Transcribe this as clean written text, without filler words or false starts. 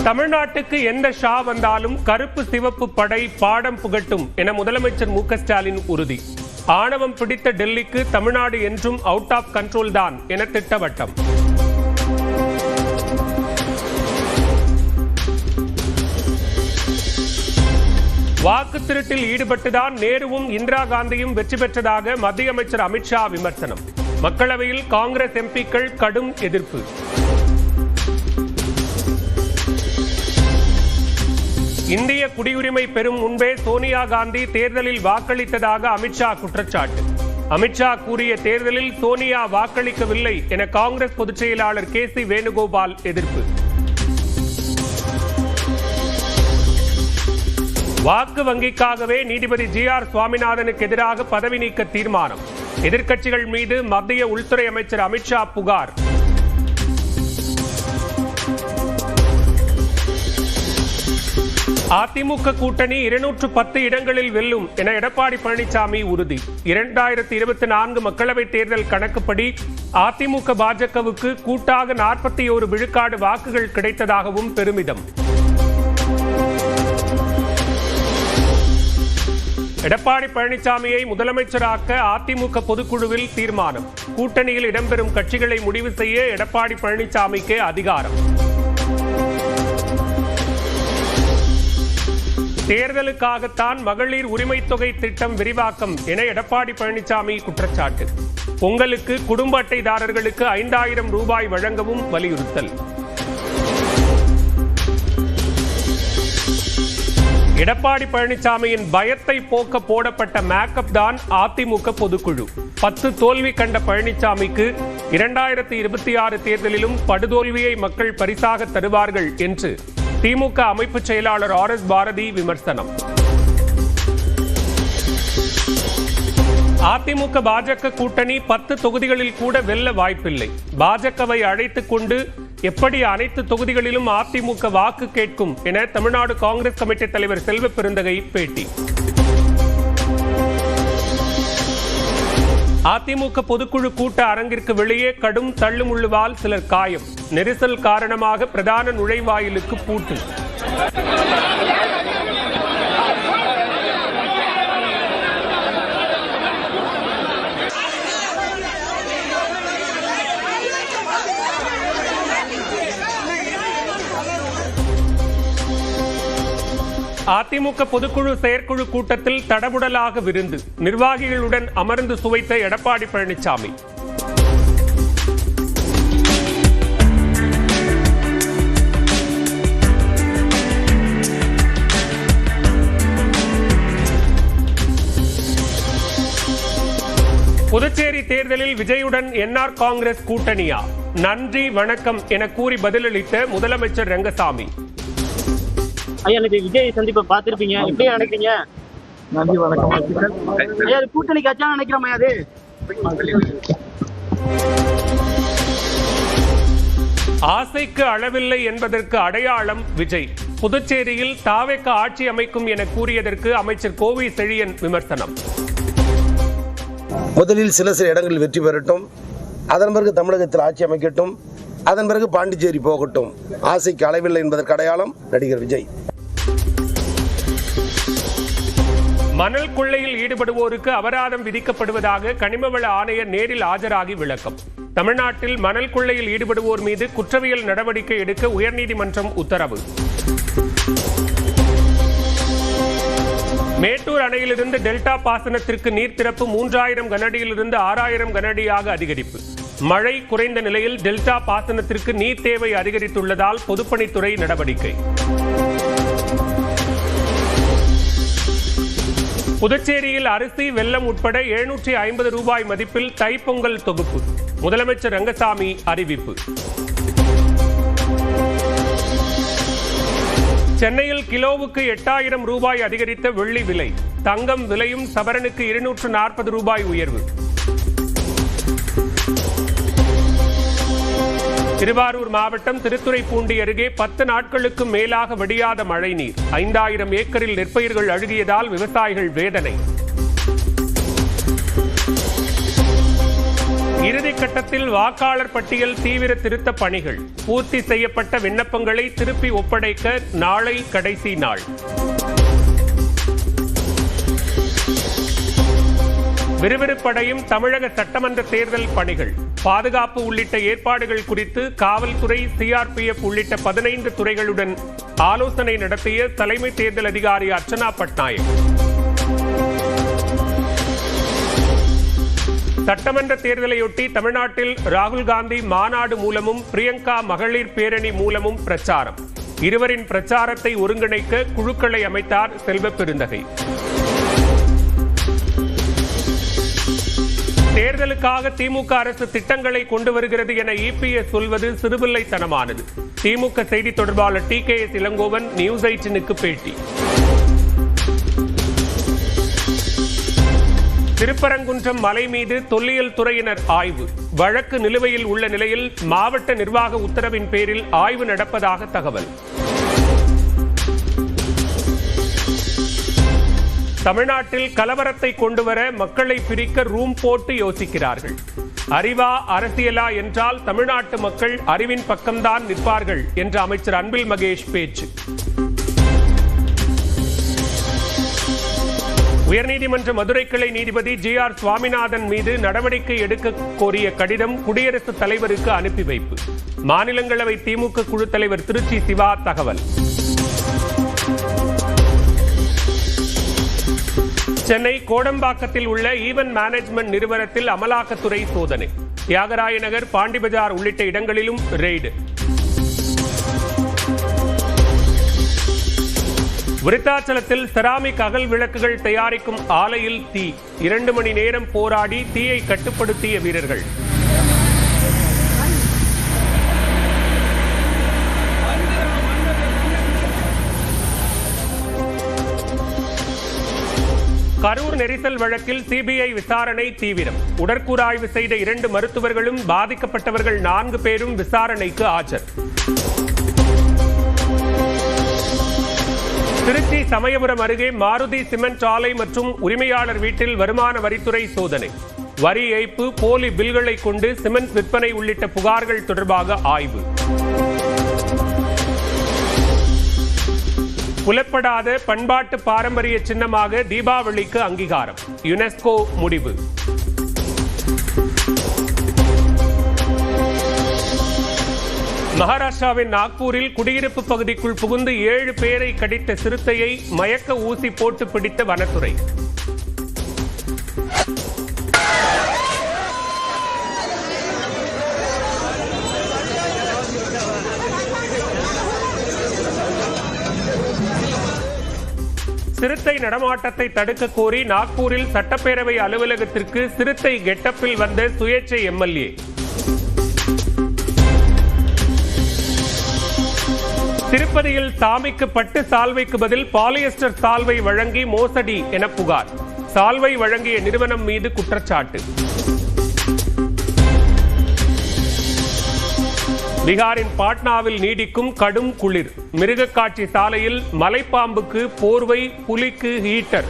தமிழ்நாட்டுக்கு எந்த ஷா வந்தாலும் கருப்பு சிவப்பு படை பாடம் புகட்டும் என முதலமைச்சர் மு க ஸ்டாலின் உறுதி. ஆணவம் பிடித்த டெல்லிக்கு தமிழ்நாடு என்றும் அவுட் ஆஃப் கண்ட்ரோல் தான் என திட்டவட்டம். வாக்கு திருட்டில் ஈடுபட்டுதான் நேருவும் இந்திரா காந்தியும் வெற்றி பெற்றதாக மத்திய அமைச்சர் அமித்ஷா விமர்சனம். மக்களவையில் காங்கிரஸ் எம்பிக்கள் கடும் எதிர்ப்பு. இந்திய குடியுரிமை பெறும் முன்பே சோனியா காந்தி தேர்தலில் வாக்களித்ததாக அமித்ஷா குற்றச்சாட்டு. அமித்ஷா கூறிய தேர்தலில் சோனியா வாக்களிக்கவில்லை என காங்கிரஸ் பொதுச் செயலாளர் கே சி வேணுகோபால் எதிர்ப்பு. வாக்கு வங்கிக்காகவே நீதிபதி ஜி ஆர் சுவாமிநாதனுக்கு எதிராக பதவி நீக்க தீர்மானம். எதிர்க்கட்சிகள் மீது மத்திய உள்துறை அமைச்சர் அமித்ஷா புகார். அதிமுக கூட்டணி 210 இடங்களில் வெல்லும் என எடப்பாடி பழனிசாமி உறுதி. 2024 மக்களவைத் தேர்தல் கணக்குப்படி அதிமுக பாஜகவுக்கு கூட்டாக 41 விழுக்காடு வாக்குகள் கிடைத்ததாகவும் பெருமிதம். எடப்பாடி பழனிசாமியை முதலமைச்சராக்க அதிமுக பொதுக்குழுவில் தீர்மானம். கூட்டணியில் இடம்பெறும் கட்சிகளை முடிவு செய்ய எடப்பாடி பழனிசாமிக்கே அதிகாரம். தேர்தலுக்காகத்தான் மகளிர் உரிமை தொகை திட்டம் விரிவாக்கம் என எடப்பாடி பழனிசாமி குற்றச்சாட்டு. பொங்கலுக்கு குடும்ப அட்டைதாரர்களுக்கு 5000 ரூபாய் வழங்கவும் வலியுறுத்தல். எடப்பாடி பழனிசாமியின் பயத்தை போக்க போடப்பட்ட மேக்கப் தான் அதிமுக பொதுக்குழு. 10 தோல்வி கண்ட பழனிசாமிக்கு 2026 தேர்தலிலும் படுதோல்வியை மக்கள் பரிசாக தருவார்கள் என்று திமுக அமைப்பு செயலாளர் ஆர் எஸ் பாரதி விமர்சனம். அதிமுக பாஜக கூட்டணி 10 தொகுதிகளில் கூட வெல்ல வாய்ப்பில்லை. பாஜகவை அழைத்துக் கொண்டு எப்படி அனைத்து தொகுதிகளிலும் அதிமுக வாக்கு கேட்கும் என தமிழ்நாடு காங்கிரஸ் கமிட்டி தலைவர் செல்வ பெருந்தகை பேட்டி. அதிமுக பொதுக்குழு கூட்ட அரங்கிற்கு வெளியே கடும் தள்ளுமுள்ளுவால் சிலர் காயம். நெரிசல் காரணமாக பிரதான நுழைவாயிலுக்கு பூட்டு. அதிமுக பொதுக்குழு செயற்குழு கூட்டத்தில் தடபுடலாக விருந்து. நிர்வாகிகளுடன் அமர்ந்து சுவைத்த எடப்பாடி பழனிசாமி. புதுச்சேரி தேர்தலில் விஜயுடன் என்ஆர் காங்கிரஸ் கூட்டணியா? நன்றி வணக்கம் என கூறி பதிலளித்த முதலமைச்சர் ரங்கசாமி. ஐயா, விஜய் சந்திப்பை பார்த்திருப்பீங்க, எப்படி நினைக்கிறீங்க? நன்றி வணக்கம் ஐயா, கூட்டணி கட்சியா நினைக்கிறோம். அது ஆசைக்கு அளவில்லை என்பதற்கு அடையாளம் விஜய். புதுச்சேரியில் தாவேக ஆட்சி அமைக்கும் என கூறியதற்கு அமைச்சர் கோவி செழியன் விமர்சனம். முதலில் சில இடங்களில் வெற்றி பெறட்டும், அதன் பிறகு தமிழகத்தில் ஆட்சி அமைக்கட்டும், அதன் பிறகு பாண்டிச்சேரி போகட்டும். ஆசைக்கு அளவில்லை என்பதற்கு அடையாளம் நடிகர் விஜய். மணல் கொள்ளையில் ஈடுபடுவோருக்கு அபராதம் விதிக்கப்படுவதாக கனிமவள ஆணையர் நேரில் ஆஜராகி விளக்கம். தமிழ்நாட்டில் மணல் கொள்ளையில் ஈடுபடுவோர் மீது குற்றவியல் நடவடிக்கை எடுக்க உயர்நீதிமன்றம் உத்தரவு. மேட்டூர் அணையிலிருந்து டெல்டா பாசனத்திற்கு நீர் திறப்பு 3000 கனஅடியிலிருந்து 6000 கனஅடியாக அதிகரிப்பு. மழை குறைந்த நிலையில் டெல்டா பாசனத்திற்கு நீர் தேவை அதிகரித்துள்ளதால் பொதுப்பணித்துறை நடவடிக்கை. புதுச்சேரியில் அரிசி வெல்லம் உட்பட 750 ரூபாய் மதிப்பில் தைப்பொங்கல் தொகுப்பு. முதலமைச்சர் ரங்கசாமி அறிவிப்பு. சென்னையில் கிலோவுக்கு 8000 ரூபாய் அதிகரித்த வெள்ளி விலை. தங்கம் விலையும் சவரனுக்கு 240 ரூபாய் உயர்வு. திருவாரூர் மாவட்டம் திருத்துறைப்பூண்டி அருகே 10 நாட்களுக்கு மேலாக வடியாத மழைநீர். 5000 ஏக்கரில் நெற்பயிர்கள் அழுகியதால் விவசாயிகள் வேதனை. இறுதிக்கட்டத்தில் வாக்காளர் பட்டியல் தீவிர திருத்த பணிகள். பூர்த்தி செய்யப்பட்ட விண்ணப்பங்களை திருப்பி ஒப்படைக்க நாளை கடைசி நாள். விறுவிறுப்படையும் தமிழக சட்டமன்ற தேர்தல் பணிகள். பாதுகாப்பு உள்ளிட்ட ஏற்பாடுகள் குறித்து காவல்துறை, சிஆர்பிஎஃப் உள்ளிட்ட 15 துறைகளுடன் ஆலோசனை நடத்திய தலைமை தேர்தல் அதிகாரி அர்ச்சனா பட்நாயக். சட்டமன்ற தேர்தலையொட்டி தமிழ்நாட்டில் ராகுல் காந்தி மாநாடு மூலமும் பிரியங்கா மகளிர் பேரணி மூலமும் பிரச்சாரம். இருவரின் பிரச்சாரத்தை ஒருங்கிணைக்க குழுக்களை அமைத்தார் செல்வ பெருந்தகை. தேர்தலுக்காக திமுக அரசு திட்டங்களை கொண்டு வருகிறது என இபிஎஸ் சொல்வது சிறுபிள்ளைத்தனமானது. திமுக செய்தி தொடர்பாளர் TKS இளங்கோவன் நியூஸ் 18க்கு பேட்டி. திருப்பரங்குன்றம் மலை மீது தொல்லியல் துறையினர் ஆய்வு. வழக்கு நிலுவையில் உள்ள நிலையில் மாவட்ட நிர்வாக உத்தரவின் பேரில் ஆய்வு நடப்பதாக தகவல். தமிழ்நாட்டில் கலவரத்தை கொண்டுவர மக்களை பிரிக்க ரூம் போட்டு யோசிக்கிறார்கள். அறிவா அரசியலா என்றால் தமிழ்நாட்டு மக்கள் அறிவின் பக்கம்தான் நிற்பார்கள் என்ற அமைச்சர் அன்பில் மகேஷ் பேச்சு. உயர்நீதிமன்ற மதுரை கிளை நீதிபதி GR சுவாமிநாதன் மீது நடவடிக்கை எடுக்க கோரிய கடிதம் குடியரசுத் தலைவருக்கு அனுப்பி வைப்பு. மாநிலங்களவை திமுக குழு தலைவர் திருச்சி சிவா தகவல். சென்னை கோடம்பாக்கத்தில் உள்ள ஈவன் மேனேஜ்மெண்ட் நிறுவனத்தில் அமலாக்கத்துறை சோதனை. தியாகராய நகர், பாண்டிபஜார் உள்ளிட்ட இடங்களிலும் ரெய்டு. விருத்தாச்சலத்தில் செராமிக் அகல் விளக்குகள் தயாரிக்கும் ஆலையில் தீ. 2 மணி நேரம் போராடி தீயை கட்டுப்படுத்திய வீரர்கள். கரூர் நெரிசல் வழக்கில் சிபிஐ விசாரணை தீவிரம். உடற்கூறாய்வு செய்த 2 மருத்துவர்களும் பாதிக்கப்பட்டவர்கள் 4 பேரும் விசாரணைக்கு ஆஜர். திருச்சி சமயபுரம் அருகே மாருதி சிமெண்ட் ஆலை மற்றும் உரிமையாளர் வீட்டில் வருமான வரித்துறை சோதனை. வரி ஏய்ப்பு, போலி பில்களை கொண்டு சிமெண்ட் விற்பனை உள்ளிட்ட புகார்கள் தொடர்பாக ஆய்வு. புலப்படாத பண்பாட்டு பாரம்பரிய சின்னமாக தீபாவளிக்கு அங்கீகாரம். யுனெஸ்கோ முடிவு. மகாராஷ்டிராவின் நாக்பூரில் குடியிருப்பு பகுதிக்குள் புகுந்து 7 பேரை கடித்த சிறுத்தையை மயக்க ஊசி போட்டு பிடித்த வனத்துறை. சிறுத்தை நடமாட்டத்தை தடுக்க கோரி நாக்பூரில் சட்டப்பேரவை அலுவலகத்திற்கு சிறுத்தை கெட்டப்பில் வந்த சுயேட்சை MLA. திருப்பதியில் சாமிக்கு பட்டு சால்வைக்கு பதில் பாலியஸ்டர் சால்வை வழங்கி மோசடி என புகார். சால்வை வழங்கிய நிறுவனம் மீது குற்றச்சாட்டு. பீகாரின் பாட்னாவில் நீடிக்கும் கடும் குளிர். மிருகக்காட்சி சாலையில் மலைப்பாம்புக்கு போர்வை, புலிக்கு ஹீட்டர்.